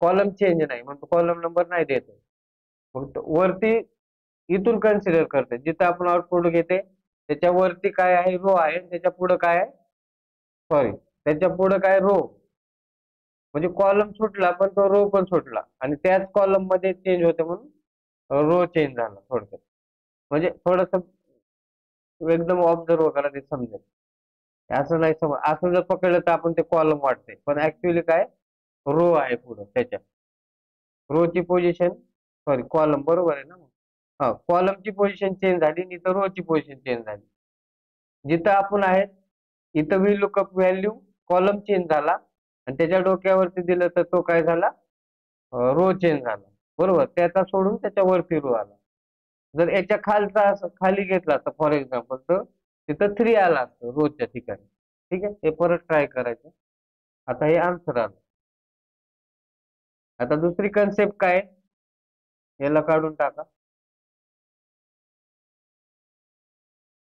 कॉलम चेंज नाही म्हणून कॉलम नंबर नाही देत. मग वरती इथून कन्सिडर करते जिथं आपण आउटपुट घेते त्याच्या वरती काय आहे? रो आहे. त्याच्या पुढे काय आहे? सॉरी, त्याच्या पुढे काय? रो. म्हणजे कॉलम सुटला पण तो रो पण सुटला आणि त्याच कॉलम मध्ये चेंज होते म्हणून रो चेंज झाला थोडक्यात. म्हणजे थोडस एकदम ऑब्झर्व करा, ते समजेल. असं नाही समज, असं जर पकडलं तर आपण ते कॉलम वाटते, पण ऍक्च्युली काय, रो आहे पुढं त्याच्या. रोची पोझिशन, सॉरी कॉलम, बरोबर आहे ना मग. हा, कॉलमची पोझिशन चेंज झाली आणि इथं रोची पोझिशन चेंज झाली. जिथं आपण आहेत इथं V lookup value, column change झाला आणि त्याच्या डोक्यावरती दिलं तर तो काय झाला, रो चेंज झाला. बरोबर, त्याचा सोडून त्याच्या वरती रो आला. जर याच्या खालचा असं खाली घेतला तर फॉर एक्झाम्पल, तर तिथं 3 आला असतं रोच्या ठिकाणी. ठीक आहे, हे परत ट्राय करायचं. आता हे आन्सर आलं. आता दुसरी कन्सेप्ट काय, याला काढून टाका.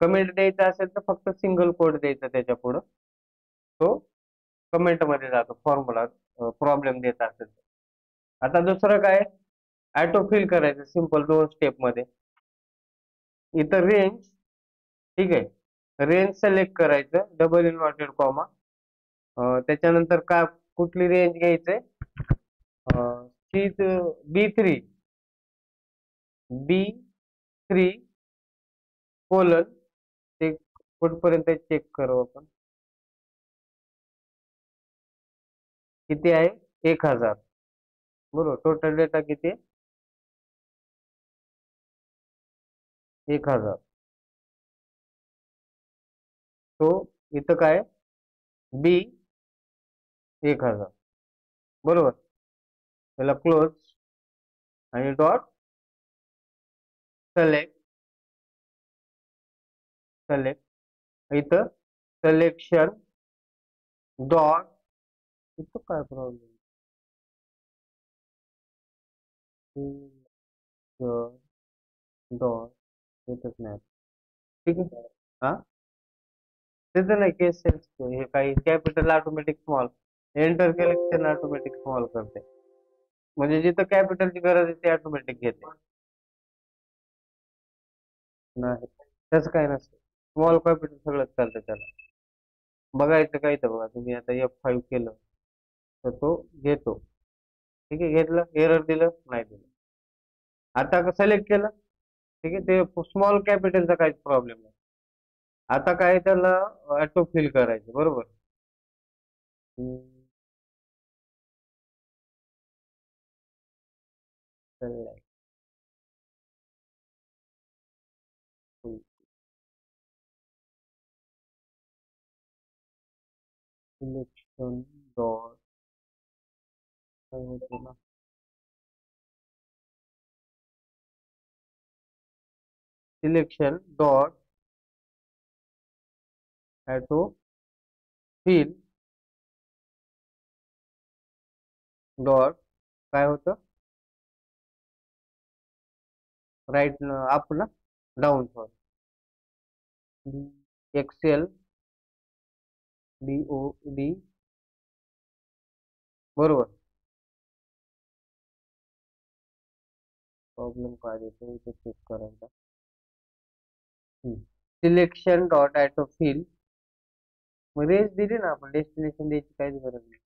कमेंट द्यायचा असेल तर फक्त सिंगल कोड द्यायचा त्याच्या पुढं, तो कमेंट मध्ये जातो फॉर्म्युला, प्रॉब्लेम देत असेल तर. आता दुसरं काय, ऑटो फिल करायचं सिंपल 2 स्टेप मध्ये. इथं रेंज, ठीक आहे, रेंज सिलेक्ट करायचं, डबल इन्व्हर्टेड कॉमा, त्याच्यानंतर का कुठली रेंज घ्यायचंय, सी, B3, B3 कोलन, ते कुठपर्यंत चेक करू आपण, किती आहे, 1000. बरोबर, टोटल डेटा किती आहे, 1000. तो इथं काय, B 1000. बरोबर, त्याला क्लोज आणि डॉट सिलेक्ट, सिलेक्ट इथं सिलेक्शन डॉट, इथं काय प्रॉब्लेम, डॉट, येतच नाही. ठीक आहे, हा, त्याचं नाही केस सेन्स, हे काही कॅपिटल ऑटोमॅटिक स्मॉल, एंटर केलं की त्यानं ऑटोमॅटिक स्मॉल करते. म्हणजे जिथं कॅपिटलची गरज आहे ते ऑटोमॅटिक घेते. नाही, तसं काय नसतं, स्मॉल कॅपिटल सगळंच चालतं त्याला. बघायचं काय तर बघा, तुम्ही आता F5 केलं तर तो घेतो. ठीक आहे, घेतलं, एरर दिलं नाही दिलं. आता सिलेक्ट केलं, ठीक आहे, ते स्मॉल कॅपिटलचा काहीच प्रॉब्लेम नाही. आता काय, त्याला ऑटो फिल करायचं, बरोबर. सिलेक्शन डॉट, काय होतं ना, selection dot auto fill dot, काय होतं, राईट अप ना, डाऊन, एक्सेल BOD, बरोबर. प्रॉब्लेम काय देतो इथे चेक करायचा. सिलेक्शन डॉट ऑटो फिल, मग रेंज दिली ना आपण, डेस्टिनेशन द्यायची काहीच गरज नाही.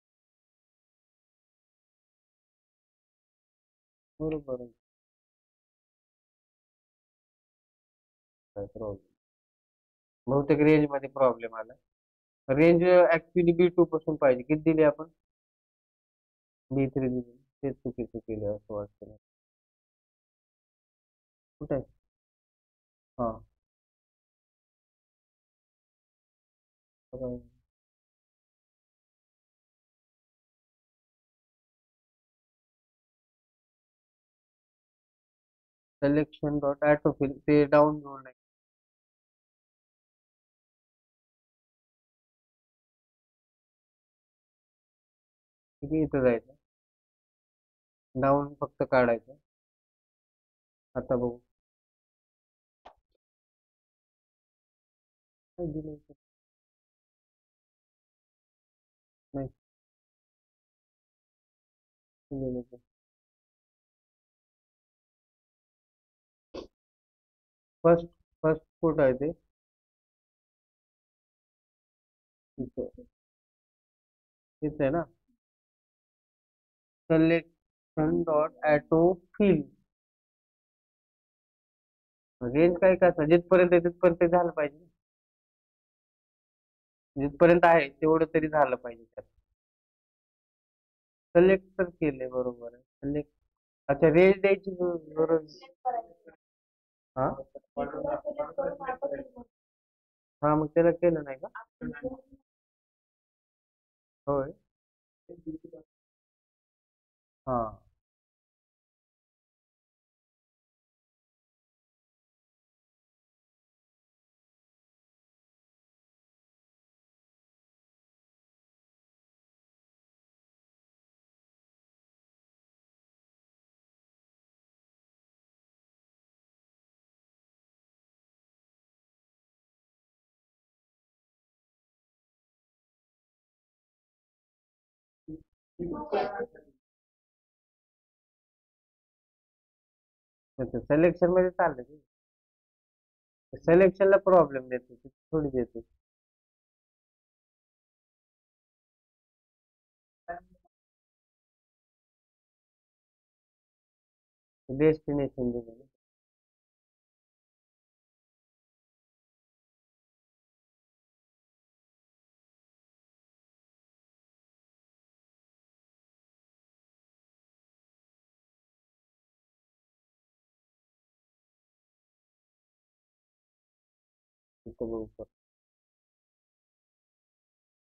बरोबर आहे, काय प्रॉब्लेम, बहुतेक रेंज मध्ये प्रॉब्लेम आला. रेंज ऍक्च्युली B2 पासून पाहिजे, किती दिली आपण, B3 दिली, ते चुकीचं केलं असं वाटतं मला. कुठे आहे, हा, सिलेक्शन डॉट ऑटो फिल, ते डाऊन घेऊन नाही. ठीक आहे, इथं जायचं, डाऊन फक्त काढायचं. आता बघू काय दिलं इथं? नाही दिलेलं इथं. फर्स्ट, फर्स्ट कुठं आहे ते, इथं, इथं आहे ना, selection dot auto fill, range काय काय असणार, जिथपर्यंत आहे तिथपर्यंत ते झालं पाहिजे. जिथपर्यंत आहे तेवढं तरी झालं पाहिजे त्यात. सिलेक्ट तर केलंय, बरोबर आहे, सिलेक्ट. अच्छा, रेंज द्यायची गरज. हा हा, मग त्याला केलं नाही का? होय. हा. सिलेक्शन मध्ये चाललंय. सिलेक्शनला प्रॉब्लेम देतो थोडी देतो. डेस्टिनेशन दिलं. तिथं बघू.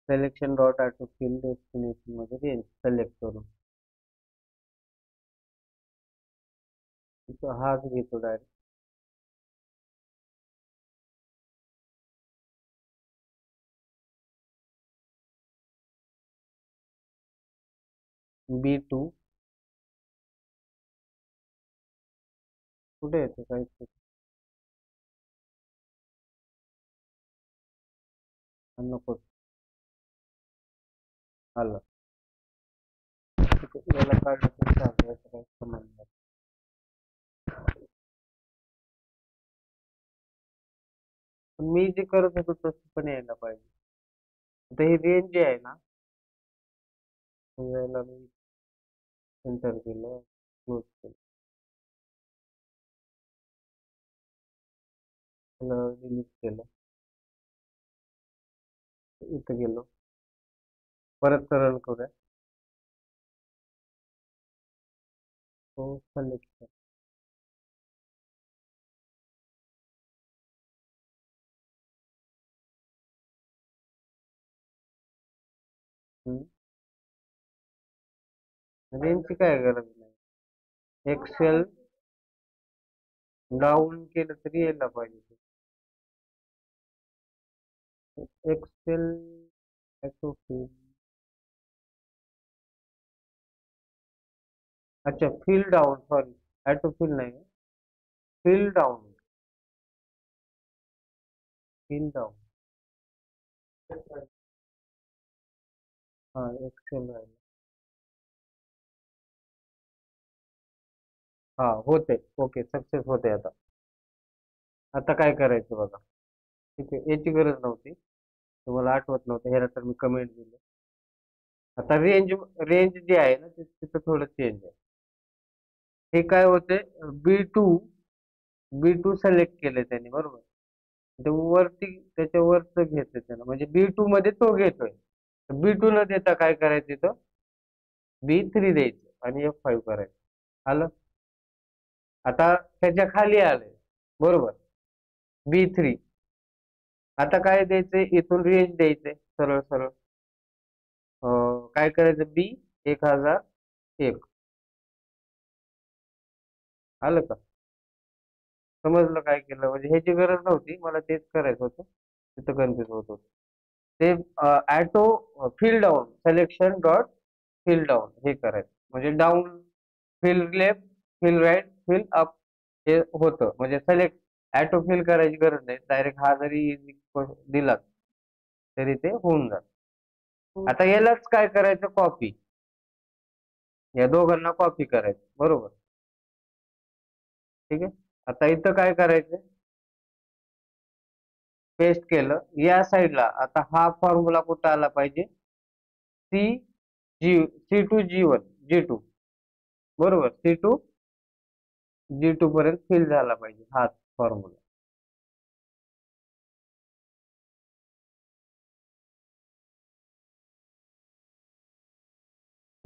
Selection dot auto fill destination मध्ये रेंज सिलेक्ट करून तिथं हाच घेतो डायरेक्ट. B2 कुठे येतो काय ते? नको. आलं. याला काढलं तर चालतं, याचं काही संबंध नाही. पण मी जे करत होतो तसं पण यायला पाहिजे. आता ही रेंज जी आहे ना, याला मी एंटर केलं, क्लोज केलं, डिलीट केलं, इथं गेलो, परत सरळ करूया. तो सिलेक्ट. रेंजची काय गरज नाही. एक्सेल डाऊन केलं तरी यायला पाहिजे. एक्सेल अच्छा, fill down, sorry, auto fill नाही, फिल डाऊन, फिल डाऊन. हा, एक्सेल राहिलं. हा, होते. ओके, सक्सेस होते. आता आता काय करायचं बघा. ठीक आहे, याची गरज नव्हती, तुम्हाला आठवत नव्हतं, ह्याला तर मी कमेंट दिलं. आता रेंज रेंज जी आहे ना, तिथं थोडं चेंज आहे. हे काय होते, बी टू सिलेक्ट केले त्यांनी, बरोबर. ते वरती त्याच्या घेतलं त्यानं, म्हणजे B2 मध्ये तो घेतोय. B2 न देता काय करायचं, इथं B3 द्यायचं आणि F5 करायचं. आलं. आता त्याच्या खाली आलंय, बरोबर, B3. आता काय द्यायचंय, इथून रेंज द्यायचंय सरळ सरळ. काय करायचं, B1001. आलं का? समजलं काय केलं, म्हणजे ह्याची गरज नव्हती, मला तेच करायचं होतं, तिथं कन्फ्युज होत होतं. ते auto fill down, selection dot fill down हे करायचं, म्हणजे down, fill left, fill right, fill up हे होतं. म्हणजे सिलेक्ट ॲटो फिल करायची गरज नाही, डायरेक्ट हा जरी दिला तरी ते होऊन जातं. आता यालाच काय करायचं, कॉपी. या दोघांना कॉपी करायचं, बरोबर. ठीक आहे. आता इथं काय करायचं, पेस्ट केलं या साईडला. आता हा फॉर्म्युला कुठं आला पाहिजे, C2G1 बरोबर, C2G2 पर्यंत फिल झाला पाहिजे, हा फॉर्म्युला.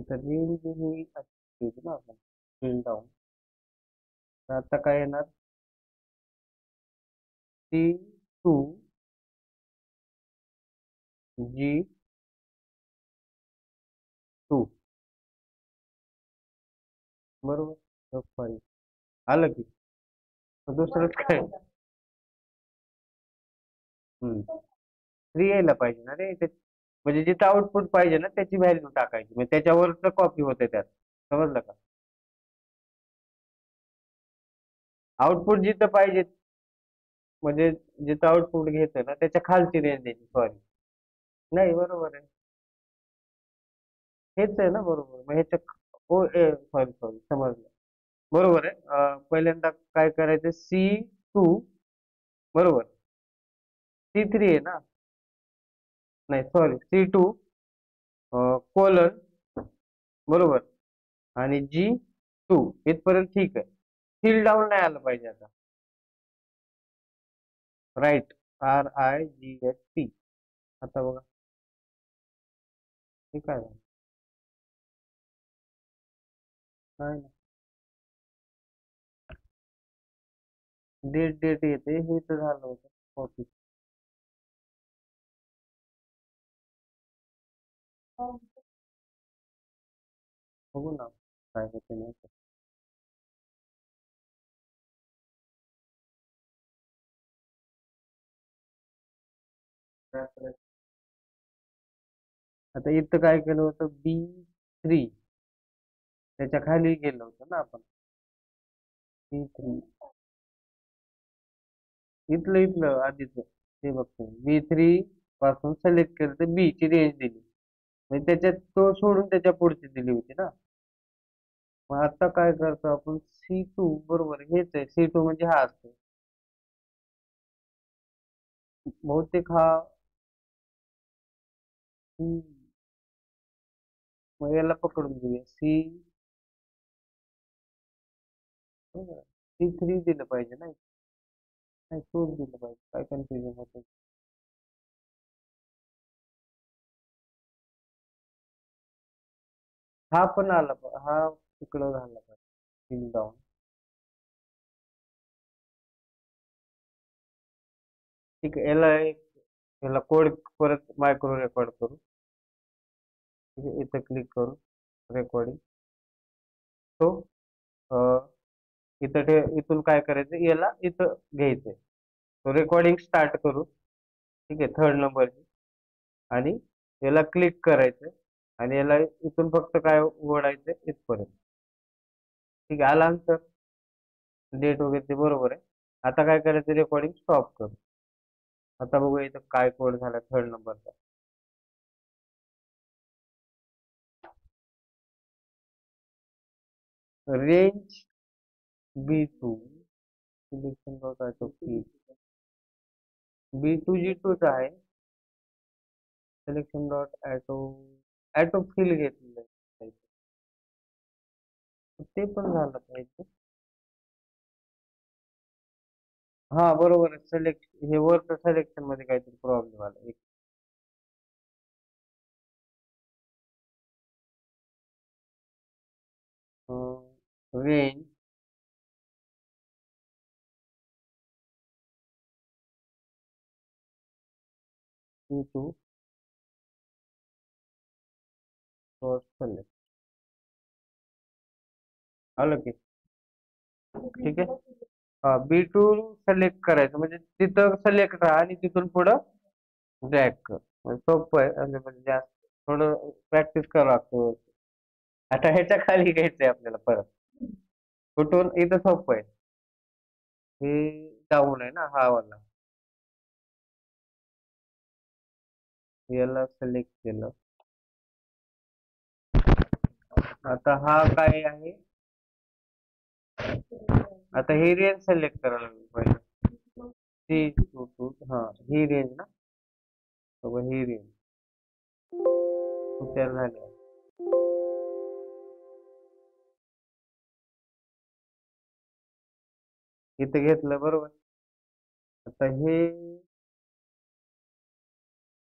तर रेंज ही अशी होती ना आपण फिल डाऊन. तर आता काय येणार, C2 G2 बरोबर. F5 आलं की. दुसरंच काय. थ्री यायला पाहिजे ना रे म्हणजे जिथं आउटपुट पाहिजे ना त्याची व्हॅल्यू टाकायची, म्हणजे त्याच्यावरच कॉपी होते त्यात. समजलं का? आउटपुट जिथं पाहिजे, म्हणजे जिथं आउटपुट घेतं ना त्याच्या खालची रेंज द्यायची. सॉरी, नाही बरोबर आहे. हेच आहे ना बरोबर. मग ह्याच्या ओ ए सॉरी सॉरी समजलं. बरोबर आहे. पहिल्यांदा काय करायचं, C2 बरोबर, C3 आहे ना, नाही सॉरी C2 कोलन बरोबर, आणि G2 इथपर्यंत ठीक आहे. फिल डाऊन नाही आलं पाहिजे आता. Right, RIGHT. आता बघा हे काय झालं? काय नाही. डेट डेट येते, हे तर झालं होतं. ओके, बघू ना काय होते नाही ते. काय करायचं? आता इथं काय केलं होतं, B3 त्याच्या खाली गेलं होतं ना आपण. B3 इथलं इथलं आधीच ते बघतो. B3 पासून सिलेक्ट केलं तर बी ची रेंज दिली, म्हणजे त्याच्यात तो सोडून त्याच्या पुढची दिली होती ना. मग आता काय करतो आपण, C2 बरोबर हेच आहे. C2 म्हणजे हा असतो बहुतेक हा. हम्म, मग याला पकडून घेऊया. C3 दिलं पाहिजे ना. नाही, तोच दिलं पाहिजे. काय कन्फ्युजन होतं. हा पण आला हा तिकडं झाला पाहिजे, फिल डाऊन. ठीक आहे, याला कोड परत मायक्रो रेकॉर्ड करू. ठीक आहे, इथं क्लिक करू, रेकॉर्डिंग. तो इथं इथून काय करायचं, याला इथं घ्यायचंय. तो रेकॉर्डिंग स्टार्ट करू. ठीक आहे, थर्ड नंबरची. आणि याला क्लिक करायचं, आणि याला इथून फक्त काय ओढायचं इथपर्यंत. ठीक आहे, आला आन्सर. डेट वगैरे ते बरोबर आहे. आता काय करायचं, रेकॉर्डिंग स्टॉप करू. आता बघूया इथं काय कोड झाला थर्ड नंबरचा. Range B2 selection dot auto fill. B2 G2 आहे. Selection dot auto auto fill घेतलेलं आहे. ते पण झालं पाहिजे. हा बरोबर आहे. सिलेक्ट हे वरचं सिलेक्शन मध्ये काहीतरी प्रॉब्लेम आला. एक रेंज B2 डॉट सिलेक्ट आलं की. ठीक आहे. हा B2 सिलेक्ट करायचं, म्हणजे तिथं सिलेक्ट राहा आणि तिथून पुढं ड्रॅग कर. म्हणजे सोपं आहे, म्हणजे जास्त थोडं प्रॅक्टिस करावं लागतं. आता ह्याच्या खाली घ्यायचंय आपल्याला परत. कुठून, इथं सोपं आहे. हे डाऊन आहे ना हा वाला. याला सिलेक्ट केलं. आता हा काय आहे, आता ही रेंज सिलेक्ट करायला लागेल पहिले. C2 हा, ही रेंज ना. ही रेंज तयार झाली. इथे घेतलं बरोबर. आता हे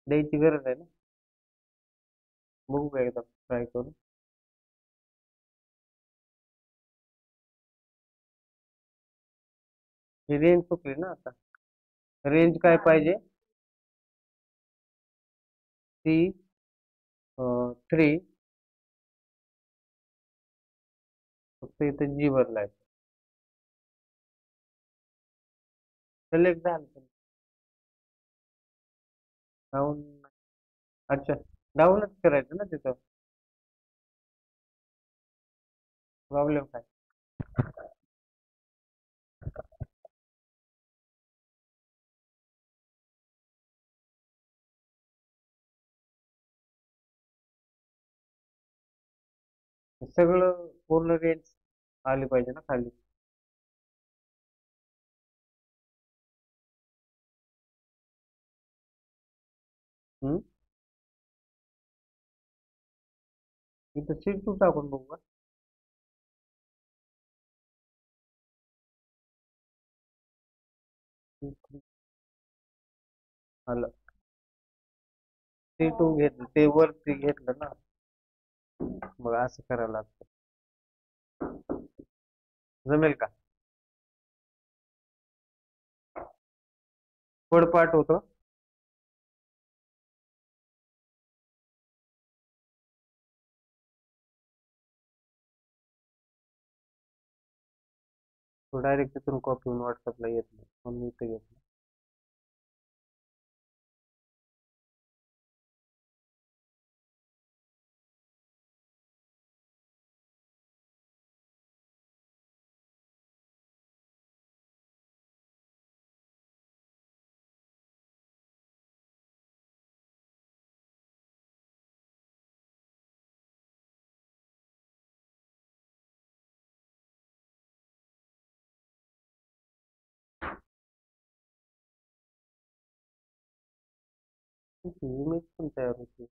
द्यायची गरज आहे ना. बघू का एकदा ट्राय करून. ही रेंज चुकली ना आता. रेंज काय पाहिजे? 3 फक्त इथं जी बदलायचं. सिलेक्ट झालं डाऊन. अच्छा, डाऊनच करायचं ना तिथं. प्रॉब्लेम काय? सगळं पूर्ण रेंज आली पाहिजे ना खाली. हम्म. इथं सीट टू टाकून बघू का? आलं. C2 घेतलं ते वरती घेतलं ना. मग असं करायला लागतं. जमेल का? कोड पाठवतो. तो डायरेक्ट तिथून कॉपी होऊन व्हॉट्सअपला येत नाही म्हणून मी इथे घेतलं. इमेज पण तयार होती.